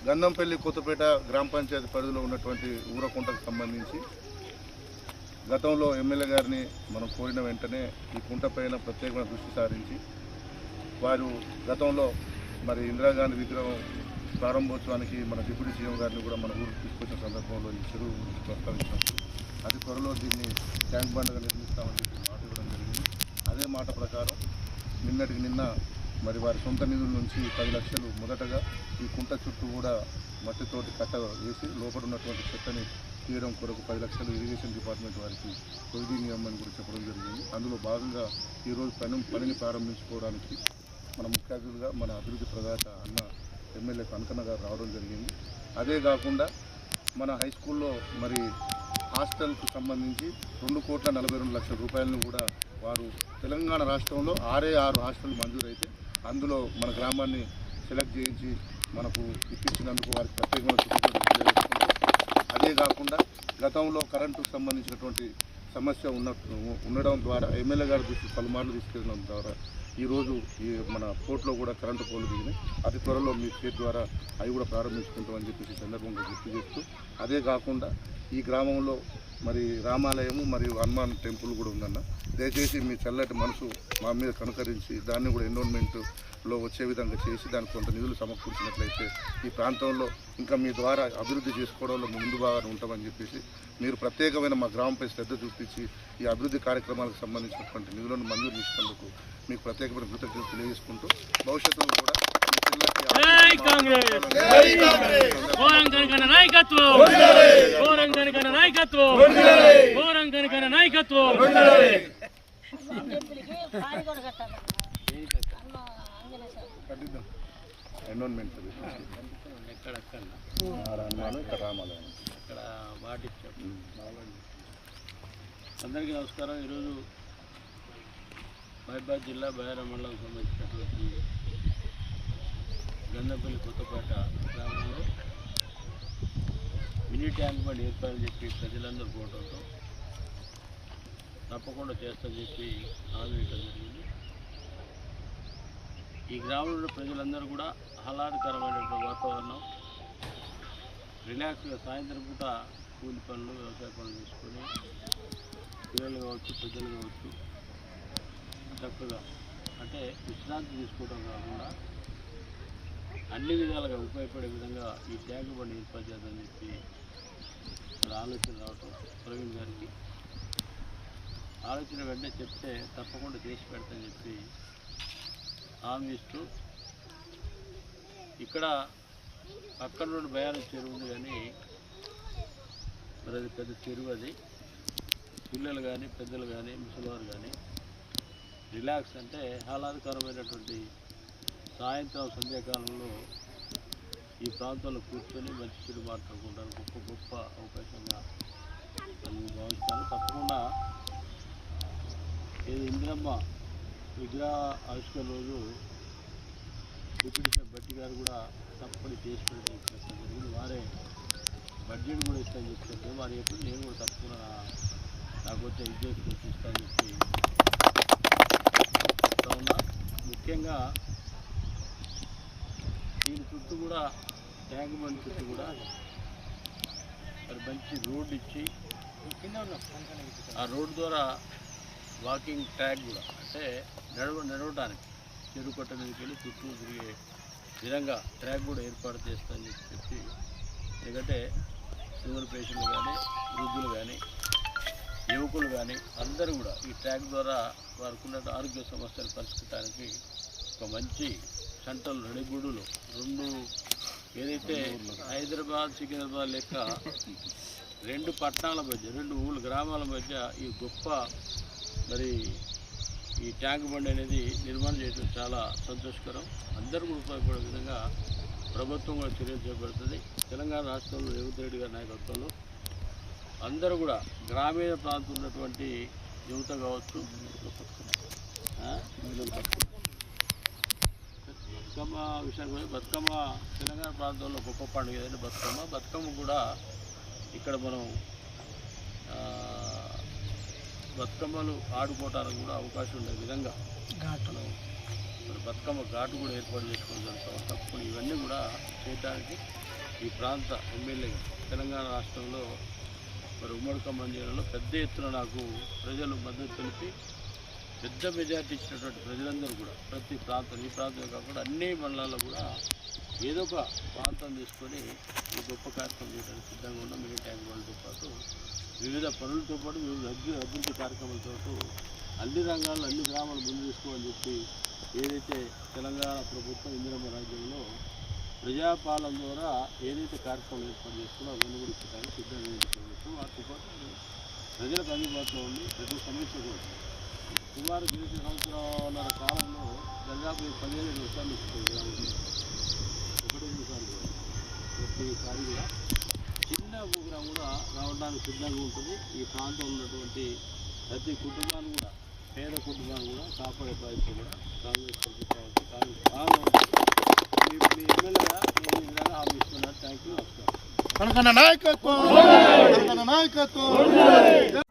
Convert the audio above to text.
గంధంపల్లి కొత్తపేట గ్రామ పంచాయతీ పరిధిలో ఉన్నటువంటి ఊరకుంటకు సంబంధించి గతంలో ఎమ్మెల్యే గారిని మనం కోరిన వెంటనే ఈ కుంట పైన ప్రత్యేకమైన దృష్టి సారించి వారు గతంలో మరి ఇందిరాగాంధీ విగ్రహం ప్రారంభోత్సవానికి మన డిప్యూటీ సీఎం గారిని కూడా మన ఊరికి తీసుకొచ్చిన సందర్భంలో ఈ చెరువు గురించి ప్రస్తావించినప్పుడు అతి త్వరలో దీన్ని ట్యాంక్ బండ్గా నిర్మిస్తామని చెప్పి మాట ఇవ్వడం జరిగింది. అదే మాట ప్రకారం నిన్నటికి నిన్న మరి వారి సొంత నిధుల నుంచి 10 లక్షలు మొదటగా ఈ కుంట చుట్టూ కూడా మట్టితోటి కట్ట వేసి లోపల ఉన్నటువంటి చెత్తని తీయడం కొరకు 10 లక్షలు ఇరిగేషన్ డిపార్ట్మెంట్ వారికి ప్రొవిజన్ ఇవ్వమని కూడా చెప్పడం జరిగింది. అందులో భాగంగా ఈరోజు పనిని ప్రారంభించుకోవడానికి మన ముఖ్య అతిథులుగా మన అభివృద్ధి ప్రదాత అన్న ఎమ్మెల్యే కనకన్న గారు రావడం జరిగింది. అదే కాకుండా మన హై స్కూల్లో మరి హాస్టల్కు సంబంధించి 2,42,00,000 రూపాయలను కూడా వారు తెలంగాణ రాష్ట్రంలో 6 హాస్టల్ మంజూరైతే అందులో మన గ్రామాన్ని సెలెక్ట్ చేయించి మనకు ఇప్పించినందుకు వారికి ప్రత్యేకమైన కృతజ్ఞతలు తెలియజేసుకుంటాం. అదే కాకుండా గతంలో కరెంటుకు సంబంధించినటువంటి సమస్య ఉండడం ద్వారా ఎమ్మెల్యే గారి దృష్టి పలుమార్లు తీసుకెళ్ళడం ద్వారా ఈరోజు మన కోర్టులో కూడా కరెంటు పోలు దిగినాయి. అతి త్వరలో మీ చేతి ద్వారా అవి కూడా ప్రారంభించుకుంటామని చెప్పేసి సందర్భంగా గుర్తు చేస్తూ, అదే కాకుండా ఈ గ్రామంలో మరి రామాలయము మరియు హనుమాన్ టెంపుల్ కూడా ఉందన్న. దయచేసి మీ చల్లటి మనసు మా మీద కనుకరించి దాన్ని కూడా ఎన్విరాన్మెంట్లో వచ్చే విధంగా చేసి దానికి కొంత నిధులు సమకూర్చినట్లయితే ఈ ప్రాంతంలో ఇంకా మీ ద్వారా అభివృద్ధి చేసుకోవడంలో ముందు బాగా ఉంటామని చెప్పేసి మీరు ప్రత్యేకమైన మా గ్రామంపై శ్రద్ధ చూపించి ఈ అభివృద్ధి కార్యక్రమాలకు సంబంధించినటువంటి నిధులను మంజూరు చేసినందుకు మీకు ప్రత్యేకమైన కృతజ్ఞతలు తెలియజేసుకుంటూ భవిష్యత్తులో కూడా ఎన్విరాన్మెంట్ రామాలయం ఇక్కడ వాటిచ్చాం. అందరికీ నమస్కారం. ఈరోజు మహబూబాబాద్ జిల్లా బయారం మండలం సంబంధించినటువంటి గంధంపల్లి కొత్తపేట గ్రామంలో మినీ ట్యాంక్ బండ్ ఏర్పాటు చెప్పి ప్రజలందరూ కోవడంతో తప్పకుండా చేస్తామని చెప్పి హామీ ఇవ్వడం జరిగింది. ఈ గ్రామంలో ప్రజలందరూ కూడా ఆహ్లాదకరమైనటువంటి వాతావరణం, రిలాక్స్గా సాయంత్రం పూట కూలి పనులు, వ్యవసాయ పనులు చేసుకొని పిల్లలు కావచ్చు, పెద్దలు కావచ్చు చక్కగా అంటే విశ్రాంతి తీసుకోవడం కాకుండా అన్ని విధాలుగా ఉపయోగపడే విధంగా ఈ ట్యాంక్ బండి ఏర్పాటు చేద్దామని చెప్పి ఆలోచన రావటం ప్రవీణ్ గారికి ఆలోచన వెంటనే చెప్తే తప్పకుండా చేసి పెడతామని చెప్పి హామీ ఇస్తూ ఇక్కడ పక్కన నుండి బయారం చెరువు ఉంది, కానీ మరి అది పెద్ద చెరువు. అది పిల్లలు కానీ పెద్దలు కానీ ముసలివారు కానీ రిలాక్స్ అంటే ఆహ్లాదకరమైనటువంటి సాయంత్రం సంధ్యాకాలంలో ఈ ప్రాంతంలో కూర్చొని మంచి చెడు మాట్లాడుకుంటాను గొప్ప అవకాశంగా నేను భావిస్తాను. తప్పకుండా ఇది ఇందిరమ్మ విగ్రహ ఆవిష్కరణ రోజు డిప్యూటీ సీఎం భట్టి గారు కూడా తప్పని చేసి పెట్టడం జరిగింది. వారే బడ్జెట్ కూడా ఇస్తామని చెప్తారు. వారు ఎప్పుడు నేను కూడా తప్పకుండా నాకు వచ్చే ఉద్యోగం ఇస్తానని చెప్పి చెప్తా ఉన్నా. ముఖ్యంగా దీని చుట్టూ కూడా ట్యాంక్ బండ్ చుట్టూ కూడా మరి మంచి రోడ్డు ఇచ్చి ఆ రోడ్డు ద్వారా వాకింగ్ ట్రాక్ కూడా అంటే నడవడానికి చెరువు కట్ట మీదకి వెళ్ళి చుట్టూ తిరిగే విధంగా ట్రాక్ కూడా ఏర్పాటు చేస్తామని చెప్పి, ఎందుకంటే షుగర్ పేషెంట్లు కానీ వృద్ధులు కానీ యువకులు కానీ అందరూ కూడా ఈ ట్రాక్ ద్వారా వారికి ఉన్న ఆరోగ్య సమస్యలు పరిష్కరించడానికి ఒక మంచి సెంట్రల్ నడిగుడులు 2 ఏదైతే హైదరాబాద్ సికింద్రాబాద్ లెక్క 2 పట్టణాల మధ్య 2 ఊళ్ళ గ్రామాల మధ్య ఈ గొప్ప మరి ఈ ట్యాంక్ బండ్ అనేది నిర్మాణం చేయడం చాలా సంతోషకరం. అందరూ కూడా ఉపయోగపడే విధంగా ప్రభుత్వం కూడా చర్యలు చేపడుతుంది. తెలంగాణ రాష్ట్రంలో రేవంత్ రెడ్డి గారి నాయకత్వంలో అందరూ కూడా గ్రామీణ ప్రాంతం ఉన్నటువంటి యువత కావచ్చు, బతుకమ్మ విషయానికి పోయి బతుకమ్మ తెలంగాణ ప్రాంతంలో గొప్ప పండుగ ఏదంటే బతుకమ్మ కూడా ఇక్కడ మనం బతుకమ్మలు ఆడుకోవడానికి కూడా అవకాశం ఉండే విధంగా మనం మరి బతుకమ్మ ఘాటు కూడా ఏర్పాటు చేసుకోవడం జరుగుతాం. తప్పకుండా ఇవన్నీ కూడా చేయడానికి ఈ ప్రాంత ఎమ్మెల్యేగా తెలంగాణ రాష్ట్రంలో మరి ఉమ్మడి ఖమ్మం జిల్లాలో పెద్ద ఎత్తున నాకు ప్రజలు మద్దతు తెలిపి పెద్ద మెజార్టీ ఇచ్చినటువంటి ప్రజలందరూ కూడా ప్రతి ప్రాంతం ఈ ప్రాంతం కాకుండా అన్ని మండలాల్లో కూడా ఏదో ఒక ప్రాంతం తీసుకొని ఈ గొప్ప కార్యక్రమం చేయడానికి సిద్ధంగా ఉన్న మినీ ట్యాంక్ వాళ్ళతో పాటు వివిధ పనులతో పాటు వివిధ అభివృద్ధి కార్యక్రమాలతో అన్ని రంగాల్లో అన్ని గ్రామాలు ముందు తీసుకోమని చెప్పి ఏదైతే తెలంగాణ ప్రభుత్వం ఇందిరమ్మ రాజ్యంలో ప్రజాపాలన ద్వారా ఏదైతే కార్యక్రమం ఏర్పాటు చేస్తుందో అవన్నీ కూడా ఇచ్చడానికి సిద్ధంగా ఉంటుంది. వాటితో పాటు ప్రజలకు అందుబాటులో ఉండి ప్రతి సమస్య కూడా సుమారు గెలిచిన సంవత్సరాల కాలంలో దాదాపు 15 నిమిషాలు ఇస్తుంది. 1 నిమిషాలు ప్రతిసారి కూడా చిన్న ప్రోగ్రాం కూడా రావడానికి సిద్ధంగా ఉంటుంది. ఈ ప్రాంతంలో ఉన్నటువంటి ప్రతి కుటుంబాన్ని కూడా పేద కుటుంబాన్ని కూడా కాపాడే బాధ్యత కూడా కాంగ్రెస్ ప్రభుత్వం కాంగ్రెస్ మీ ఎమ్మెల్యేగా నేను ఈ విధంగా హామీ ఇస్తున్నాను. Thank you. నమస్కారం. నాయకత్వం